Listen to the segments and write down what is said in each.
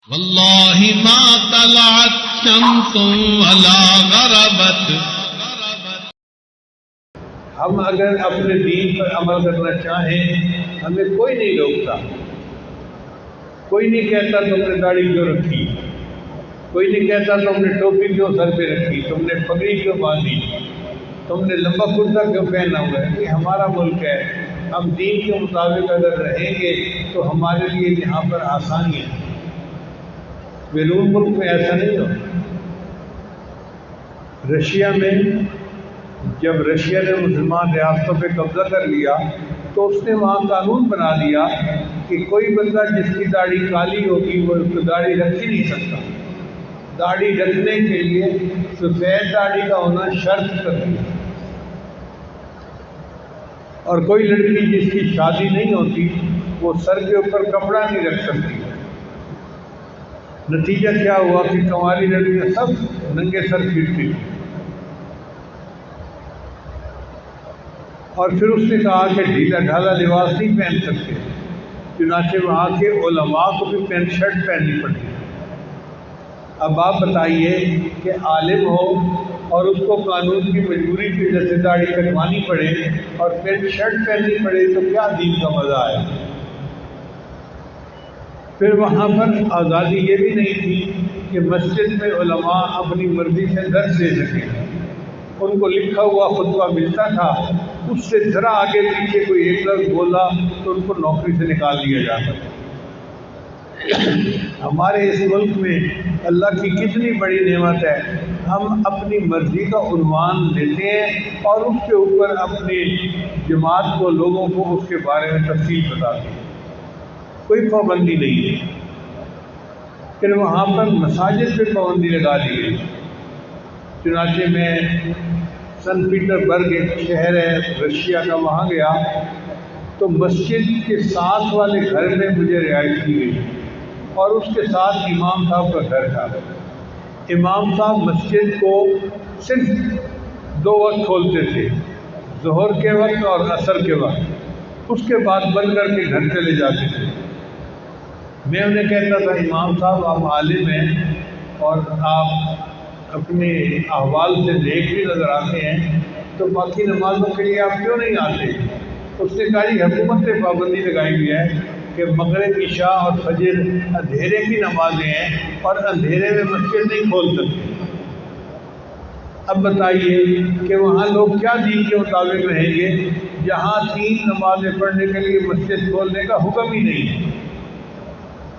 واللہ ما طلعت شمس ولا غربت. ہم اگر اپنے دین پر عمل کرنا چاہیں ہمیں کوئی نہیں روکتا، کوئی نہیں کہتا تم نے داڑھی کیوں رکھی، کوئی نہیں کہتا تم نے ٹوپی کیوں سر پہ رکھی، تم نے پگڑی کیوں باندھی، تم نے لمبا کرتا کیوں پہنا ہوا ہے. یہ ہمارا ملک ہے، ہم دین کے مطابق اگر رہیں گے تو ہمارے لیے یہاں پر آسانی ہے. بیرون ملک میں ایسا نہیں ہو. رشیا میں جب رشیا نے مسلمان ریاستوں پہ قبضہ کر لیا تو اس نے وہاں قانون بنا دیا کہ کوئی بندہ جس کی داڑھی کالی ہوگی وہ اس کو داڑھی رکھ ہی نہیں سکتا. داڑھی رکھنے کے لیے سفید داڑھی کا ہونا شرط کر دیا، اور کوئی لڑکی جس کی شادی نہیں ہوتی وہ سر کے اوپر کپڑا نہیں رکھ سکتی. نتیجہ کیا ہوا کہ کنواری لڑکیاں سب ننگے سر پھرتی تھیں. اور پھر اس نے کہا کہ ڈھیلا ڈھالا لباس نہیں پہن سکتے، چنانچہ وہاں کے علماء کو بھی پینٹ شرٹ پہننی پڑی. اب آپ بتائیے کہ عالم ہو اور اس کو قانون کی مجبوری کی وجہ سے داڑھی کٹوانی پڑے اور پینٹ شرٹ پہننی پڑے تو کیا دین کا مزہ ہے. پھر وہاں پر آزادی یہ بھی نہیں تھی کہ مسجد میں علماء اپنی مرضی سے درس دے سکیں. ان کو لکھا ہوا خطبہ ملتا تھا، اس سے ذرا آگے پیچھے کوئی ایک لفظ بولا تو ان کو نوکری سے نکال دیا جاتا. ہمارے اس ملک میں اللہ کی کتنی بڑی نعمت ہے، ہم اپنی مرضی کا عنوان لیتے ہیں اور اس کے اوپر اپنی جماعت کو، لوگوں کو اس کے بارے میں تفصیل بتاتے ہیں، کوئی پابندی نہیں ہے. پھر وہاں پر مساجد پہ پابندی لگا دی گئی. چنانچہ میں سن پیٹر برگ ایک شہر ہے رشیا کا، وہاں گیا تو مسجد کے ساتھ والے گھر میں مجھے رہائش دی گئی اور اس کے ساتھ امام صاحب کا گھر تھا. امام صاحب مسجد کو صرف 2 وقت کھولتے تھے، ظہر کے وقت اور عصر کے وقت، اس کے بعد بند کر کے گھر چلے جاتے تھے. میں انہیں کہتا تھا امام صاحب آپ عالم ہیں اور آپ اپنے احوال سے نیک بھی نظر آتے ہیں، تو باقی نمازوں کے لیے آپ کیوں نہیں آتے؟ اس نے کہا جی حکومت نے پابندی لگائی ہوئی ہے کہ مغرب عشاء اور فجر اندھیرے کی نمازیں ہیں اور اندھیرے میں مسجد نہیں کھول سکتے. اب بتائیے کہ وہاں لوگ کیا دین کے مطابق رہیں گے جہاں 3 نمازیں پڑھنے کے لیے مسجد کھولنے کا حکم ہی نہیں ہے.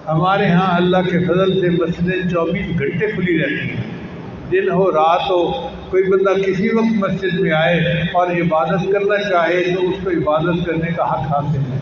ہمارے ہاں اللہ کے فضل سے مسجدیں 24 گھنٹے کھلی رہتی ہیں، دن ہو رات ہو. کوئی بندہ کسی وقت مسجد میں آئے اور عبادت کرنا چاہے تو اس کو عبادت کرنے کا حق حاصل ہے.